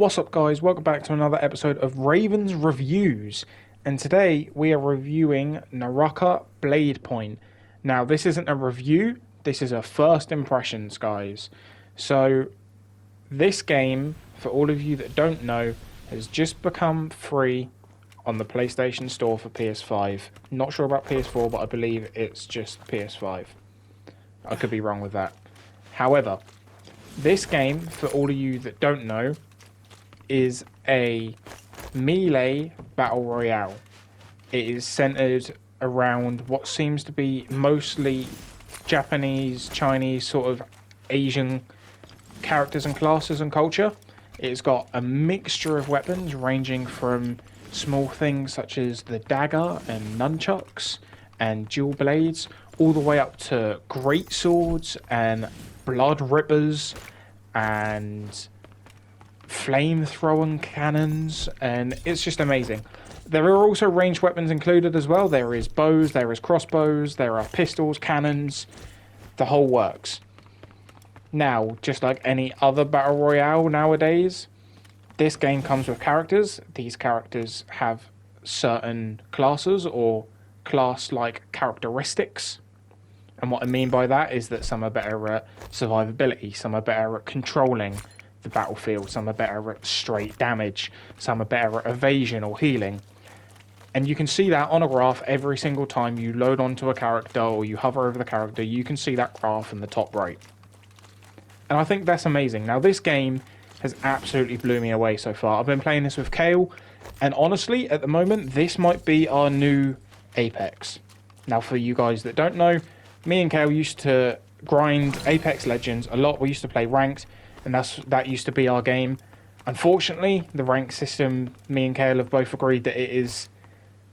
What's up guys, welcome back to another episode of Raven's Reviews, and today we are reviewing Naraka Bladepoint. Now this isn't a review, this is a first impressions guys. So this game, for all of you that don't know, has just become free on the PlayStation Store for PS5. Not sure about PS4, but I believe it's just PS5. I could be wrong with that. However, this game, for all of you that don't know, is a melee battle royale. It is centered around what seems to be mostly Japanese, Chinese, sort of Asian characters and classes and culture. It's got a mixture of weapons ranging from small things such as the dagger and nunchucks and dual blades, all the way up to great swords and blood rippers and flame-throwing cannons, and it's just amazing. There are also ranged weapons included as well. There is bows, there is crossbows, there are pistols, cannons, the whole works. Now, just like any other battle royale nowadays, this game comes with characters. These characters have certain classes or class-like characteristics. And what I mean by that is that some are better at survivability, some are better at controlling the battlefield, some are better at straight damage, some are better at evasion or healing. And you can see that on a graph every single time you load onto a character or you hover over the character. You can see that graph in the top right. And I think that's amazing. Now this game has absolutely blew me away so far. I've been playing this with Kale, and honestly at the moment this might be our new Apex. Now for you guys that don't know, me and Kale used to grind Apex Legends a lot. We used to play ranked, and that used to be our game. Unfortunately, the rank system, me and Kale have both agreed that it is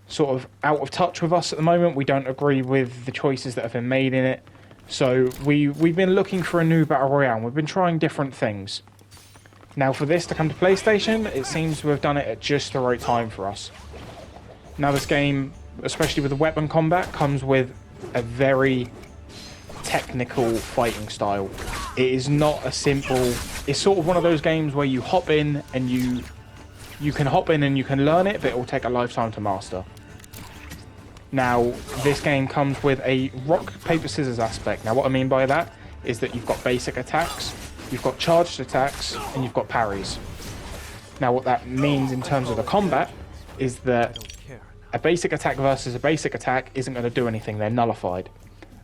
sort of out of touch with us at the moment. We don't agree with the choices that have been made in it. So we've been looking for a new Battle Royale, and we've been trying different things. Now for this to come to PlayStation, it seems to have done it at just the right time for us. Now this game, especially with the weapon combat, comes with a very technical fighting style. It is not a simple, it's sort of one of those games where you hop in and you can hop in and you can learn it, but it will take a lifetime to master. Now this game comes with a rock paper scissors aspect. Now what I mean by that is that you've got basic attacks, you've got charged attacks, and you've got parries. Now what that means in terms of the combat is that a basic attack versus a basic attack isn't going to do anything, they're nullified.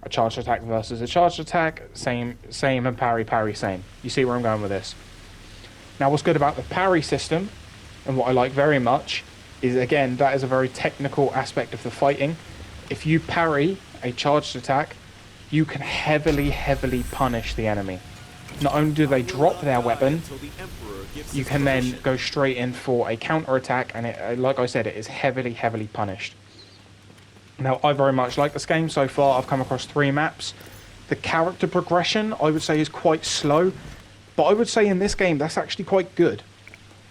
A charged attack versus a charged attack, same, and parry, same. You see where I'm going with this. Now what's good about the parry system, and what I like very much, is again, that is a very technical aspect of the fighting. If you parry a charged attack, you can heavily punish the enemy. Not only do they drop their weapon, you can then go straight in for a counter attack, and it, like I said, it is heavily punished. Now, I very much like this game so far. I've come across 3 maps. The character progression, I would say, is quite slow. But I would say in this game, that's actually quite good.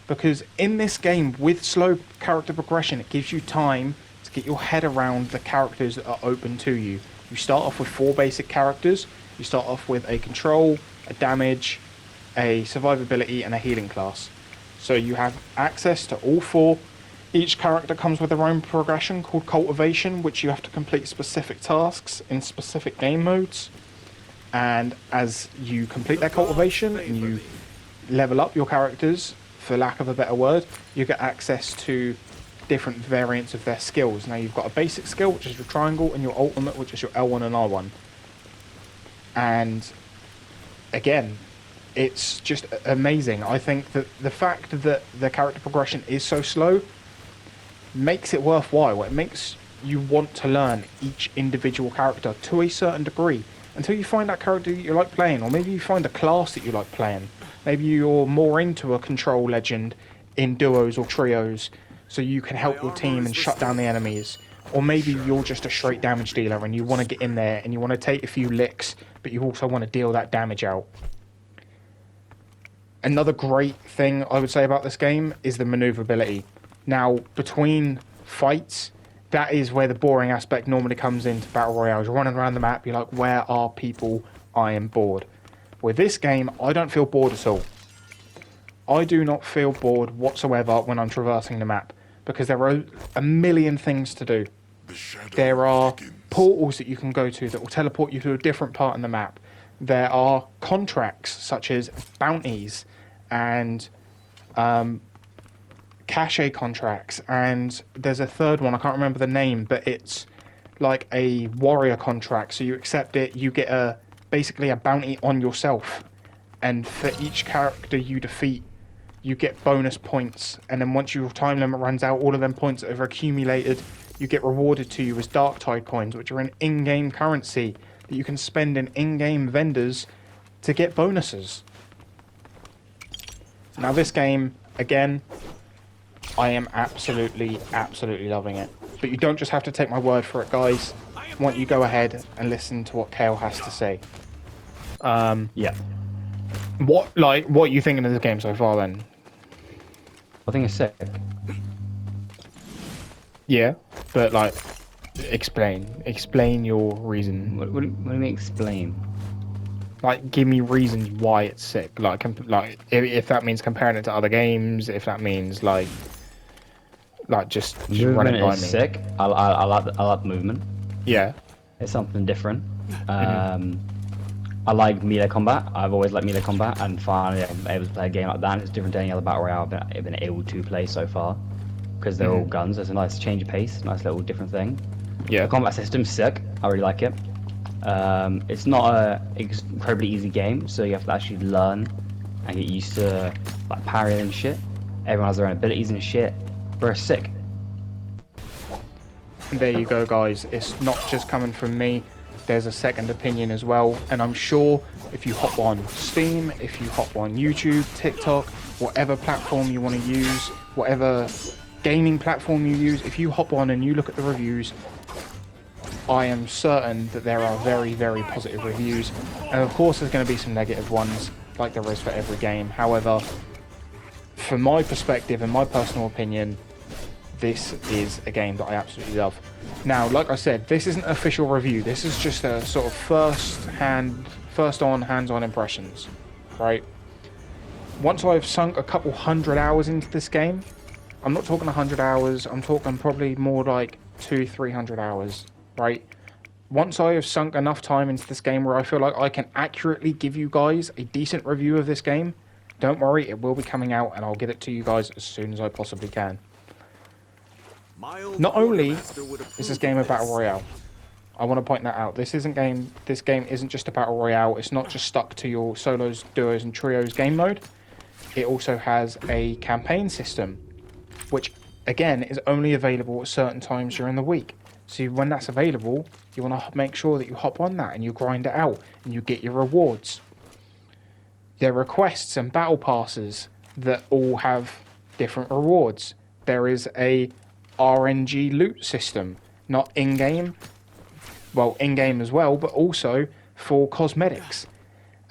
Because in this game, with slow character progression, it gives you time to get your head around the characters that are open to you. You start off with 4 basic characters. You start off with a control, a damage, a survivability, and a healing class. So you have access to all 4. Each character comes with their own progression called cultivation, which you have to complete specific tasks in specific game modes. And as you complete that cultivation and you level up your characters, for lack of a better word, you get access to different variants of their skills. Now you've got a basic skill, which is your triangle, and your ultimate, which is your L1 and R1. And again, it's just amazing. I think that the fact that the character progression is so slow makes it worthwhile. It makes you want to learn each individual character to a certain degree until you find that character that you like playing, or maybe you find a class that you like playing. Maybe you're more into a control legend in duos or trios so you can help your team and shut down the enemies. Or maybe you're just a straight damage dealer and you want to get in there and you want to take a few licks, but you also want to deal that damage out. Another great thing I would say about this game is the maneuverability. Now, between fights, that is where the boring aspect normally comes into Battle Royale. You're running around the map, you're like, where are people? I am bored. With this game, I don't feel bored at all. I do not feel bored whatsoever when I'm traversing the map because there are a million things to do. There are portals that you can go to that will teleport you to a different part in the map. There are contracts such as bounties and cachet contracts, and there's a third one, I can't remember the name, but it's like a warrior contract. So you accept it, you get basically a bounty on yourself, and for each character you defeat, you get bonus points, and then once your time limit runs out, all of them points that have accumulated, you get rewarded to you as Dark Tide coins, which are an in-game currency that you can spend in in-game vendors to get bonuses. Now this game, again, I am absolutely loving it. But you don't just have to take my word for it, guys. I want you to go ahead and listen to what Kale has to say. Yeah. What are you thinking of the game so far then? I think it's sick. Yeah, but like, explain your reason. What do you mean explain? Like, give me reasons why it's sick. Like if that means comparing it to other games, if that means like just run it by me. Sick. I like the movement. Yeah. It's something different. I like melee combat. I've always liked melee combat, and finally I'm able to play a game like that. And it's different to any other battle royale I've been able to play so far, because they're all guns. It's a nice change of pace, nice little different thing. Yeah. The combat system's sick. I really like it. It's not a incredibly easy game, so you have to actually learn and get used to like parrying and shit. Everyone has their own abilities and shit, but it's sick. There you go, guys. It's not just coming from me. There's a second opinion as well, and I'm sure if you hop on Steam, if you hop on YouTube, TikTok, whatever platform you want to use, whatever gaming platform you use, if you hop on and you look at the reviews, I am certain that there are very positive reviews, and of course there's going to be some negative ones like there is for every game. However, from my perspective and my personal opinion, this is a game that I absolutely love. Now, like I said, this isn't an official review. This is just a sort of hands-on impressions, right? Once I've sunk a couple 100 hours into this game, I'm not talking 100 hours, I'm talking probably more like 200-300 hours, right? Once I have sunk enough time into this game where I feel like I can accurately give you guys a decent review of this game, don't worry, it will be coming out and I'll get it to you guys as soon as I possibly can. Not only is this game a battle royale, I want to point that out. This game isn't just a battle royale. It's not just stuck to your solos, duos, and trios game mode. It also has a campaign system, which again is only available at certain times during the week. So when that's available, you want to make sure that you hop on that and you grind it out and you get your rewards. There are quests and battle passes that all have different rewards. There is a RNG loot system, not in-game, well, in-game as well, but also for cosmetics.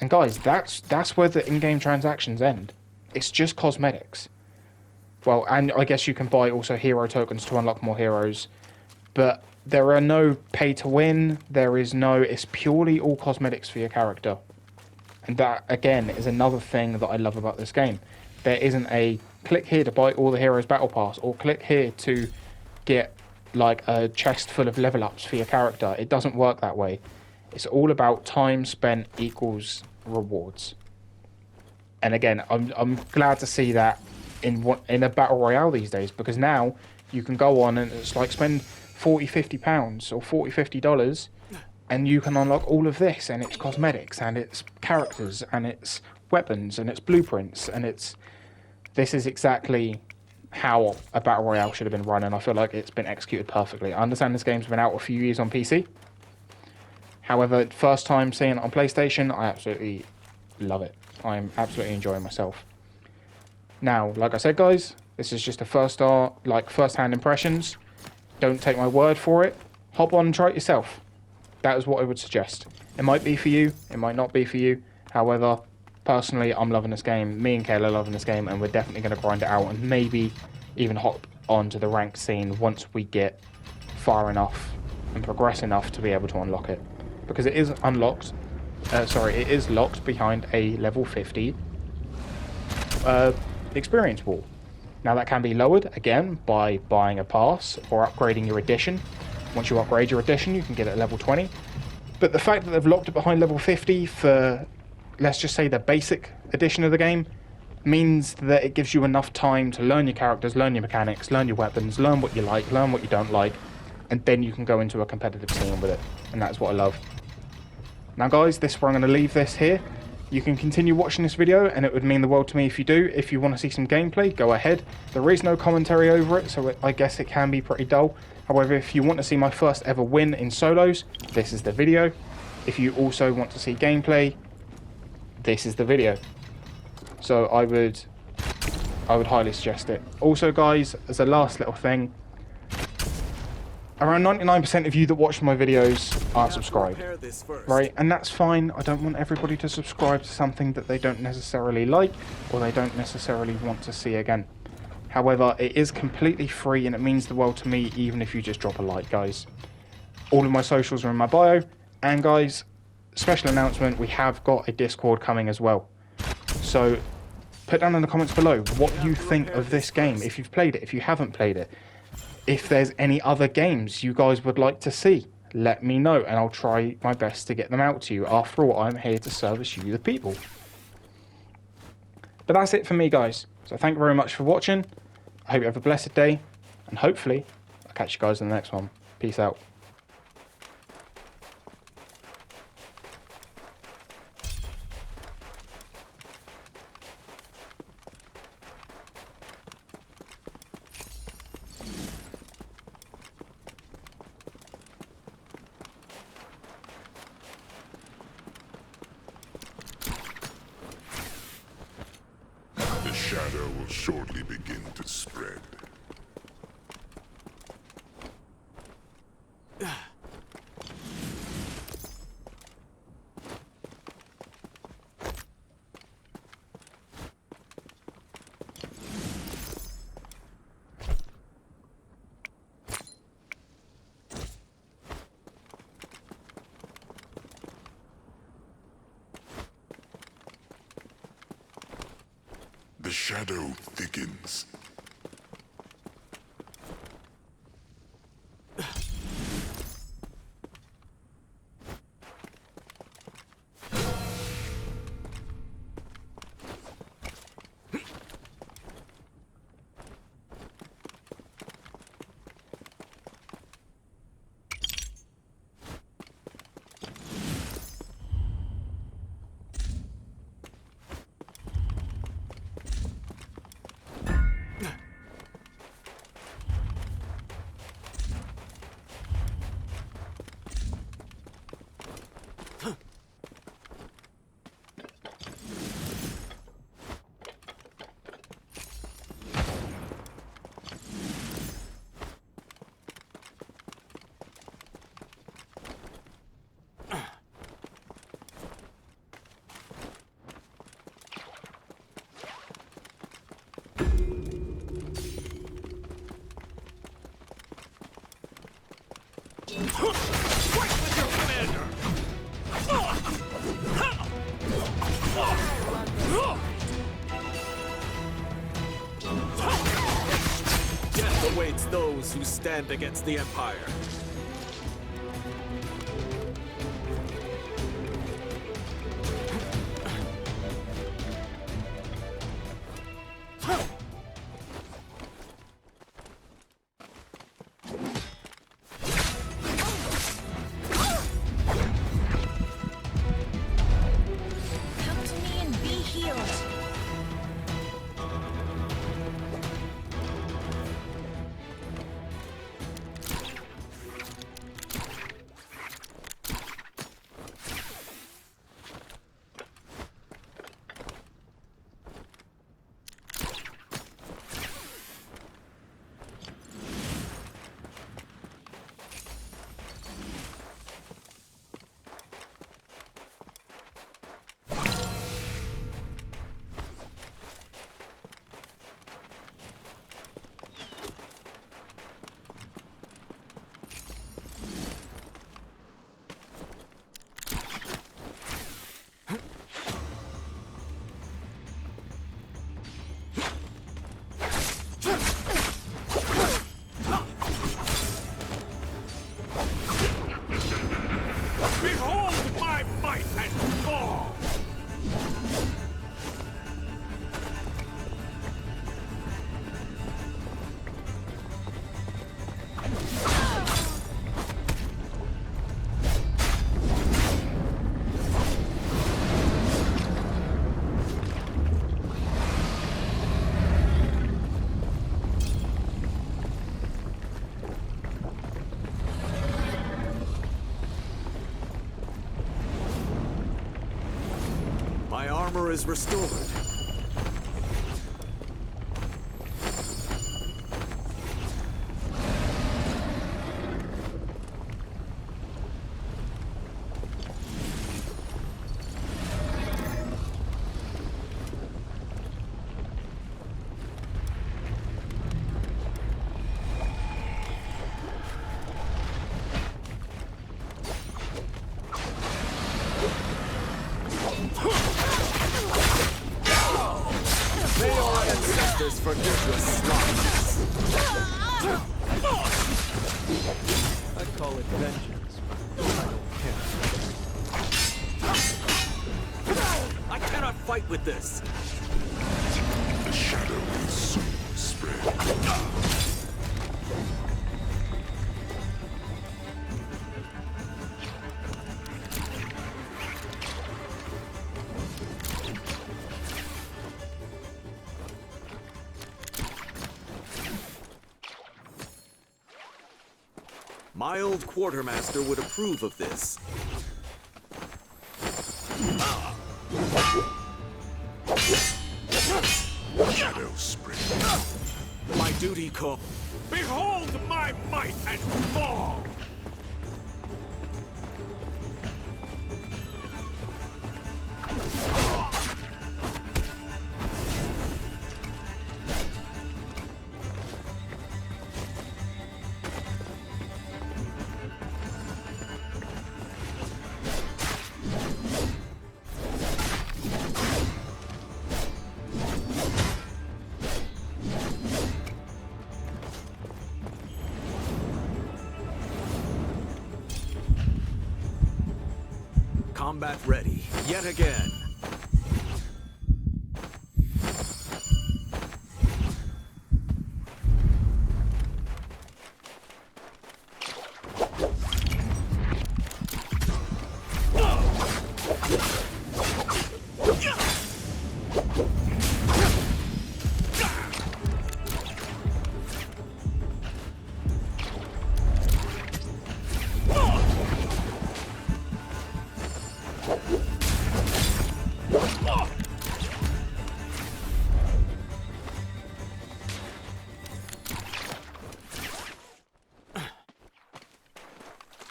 And guys, that's where the in-game transactions end. It's just cosmetics. Well, and I guess you can buy also hero tokens to unlock more heroes, but there are no pay to win. It's purely all cosmetics for your character. And that, again, is another thing that I love about this game. There isn't a click here to buy all the heroes battle pass, or click here to get like a chest full of level ups for your character. It doesn't work that way. It's all about time spent equals rewards. And again, I'm glad to see that in a battle royale these days, because now you can go on and it's like spend £40-50 or $40-50 and you can unlock all of this, and it's cosmetics and it's characters and it's weapons and it's blueprints, and this is exactly how a battle royale should have been run, and I feel like it's been executed perfectly. I understand this game's been out a few years on PC. However, first time seeing it on PlayStation, I absolutely love it. I'm absolutely enjoying myself. Now, like I said, guys, this is just a first-hand impressions. Don't take my word for it. Hop on and try it yourself. That is what I would suggest. It might be for you, it might not be for you. However, personally, I'm loving this game. Me and Kayla are loving this game, and we're definitely going to grind it out and maybe even hop onto the ranked scene once we get far enough and progress enough to be able to unlock it. Because it is unlocked. It is locked behind a level 50 experience wall. Now that can be lowered, again, by buying a pass or upgrading your edition. Once you upgrade your edition, you can get it at level 20. But the fact that they've locked it behind level 50 for, let's just say, the basic edition of the game, means that it gives you enough time to learn your characters, learn your mechanics, learn your weapons, learn what you like, learn what you don't like, and then you can go into a competitive scene with it. And that's what I love. Now guys, this is where I'm going to leave this here. You can continue watching this video, and it would mean the world to me if you do. If you want to see some gameplay, go ahead. There is no commentary over it, so I guess it can be pretty dull. However, if you want to see my first ever win in solos, this is the video. If you also want to see gameplay, this is the video. So I would highly suggest it. Also guys, as a last little thing, around 99% of you that watch my videos aren't subscribed, right? And that's fine. I don't want everybody to subscribe to something that they don't necessarily like or they don't necessarily want to see again. However, it is completely free and it means the world to me even if you just drop a like, guys. All of my socials are in my bio. And guys, special announcement, we have got a Discord coming as well. So put down in the comments below what you think of this game, if you've played it, if you haven't played it. If there's any other games you guys would like to see, let me know and I'll try my best to get them out to you. After all, I'm here to service you, the people. But that's it for me, guys. So thank you very much for watching. I hope you have a blessed day, and hopefully I'll catch you guys in the next one. Peace out. The shadow will shortly begin to spread. The shadow thickens. Death awaits those who stand against the Empire. Come to me and be healed. armor is restored. May our ancestors forgive your slaughter. I call it vengeance, but I don't care. I cannot fight with this. The shadow will soon spread. My old quartermaster would approve of this. Shadow spread. My duty call. Behold my might and fall! Combat ready, yet again.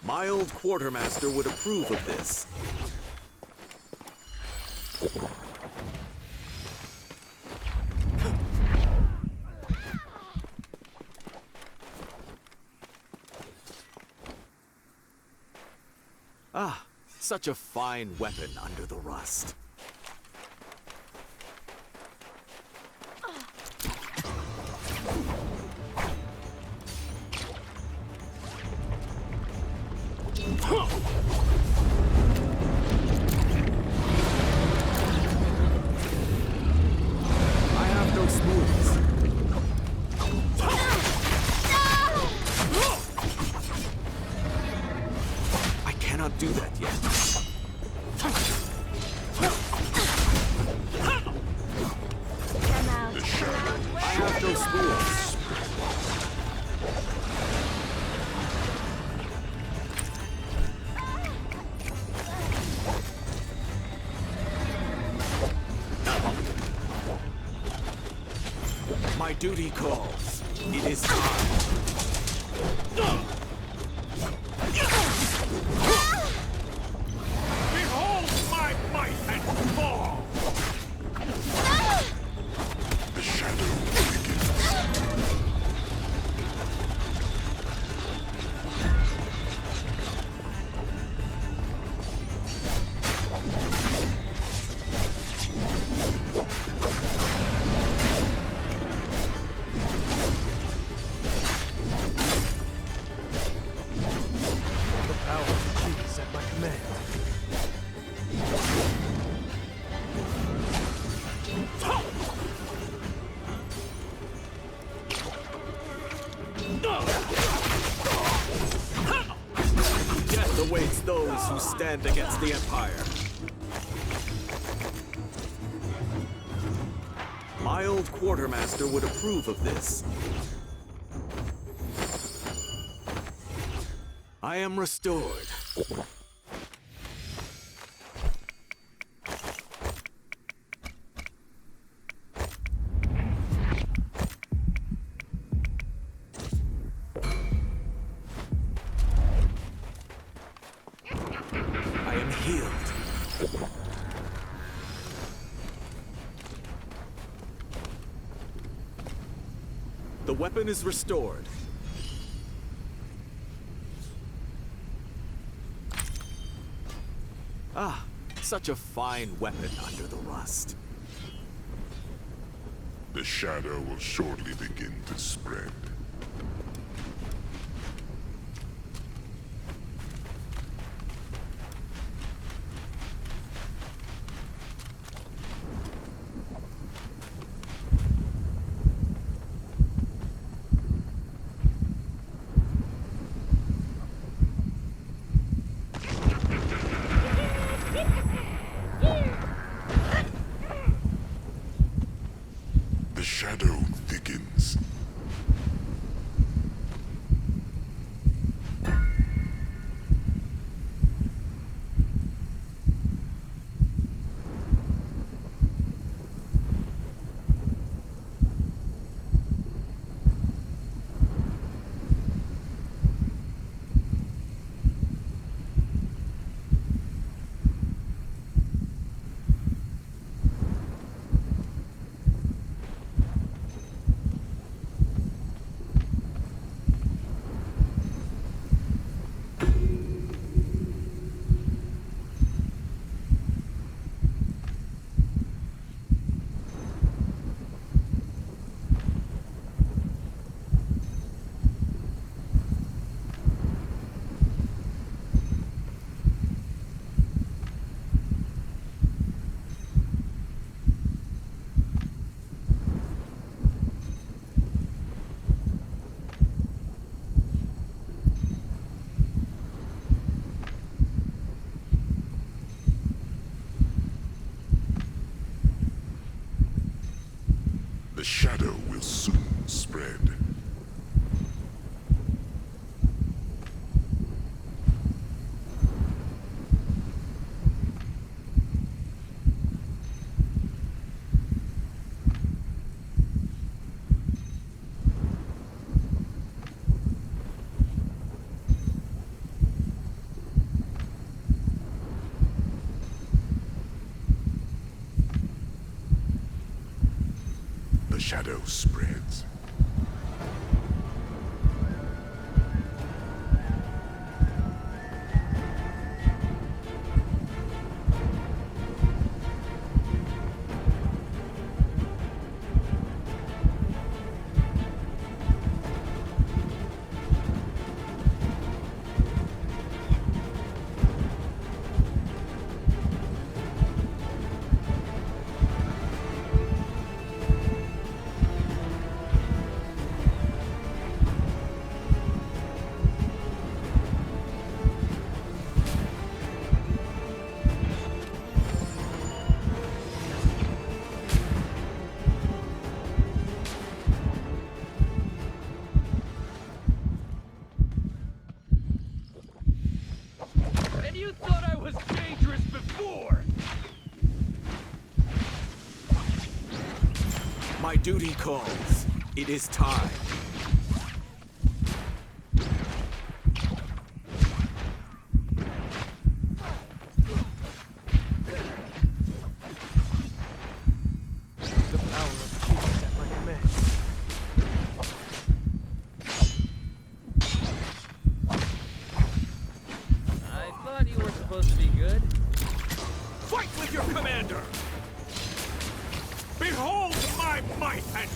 My old quartermaster would approve of this. Ah, such a fine weapon under the rust. I have no smooths. I cannot do that yet. Come out. I have no smooths. My duty calls. It is time. Behold my might and fall! The shadow begins. The power of Chi is at my command. Death awaits those who stand against the Empire. My old quartermaster would approve of this. I am restored. The weapon is restored. Ah, such a fine weapon under the rust. The shadow will shortly begin to spread. The shadow thickens. The shadow will soon spread. The shadow spreads. And you thought I was dangerous before! My duty calls. It is time. The power of Jesus at my command. I thought you were supposed to be good. Fight with your commander! Behold my might and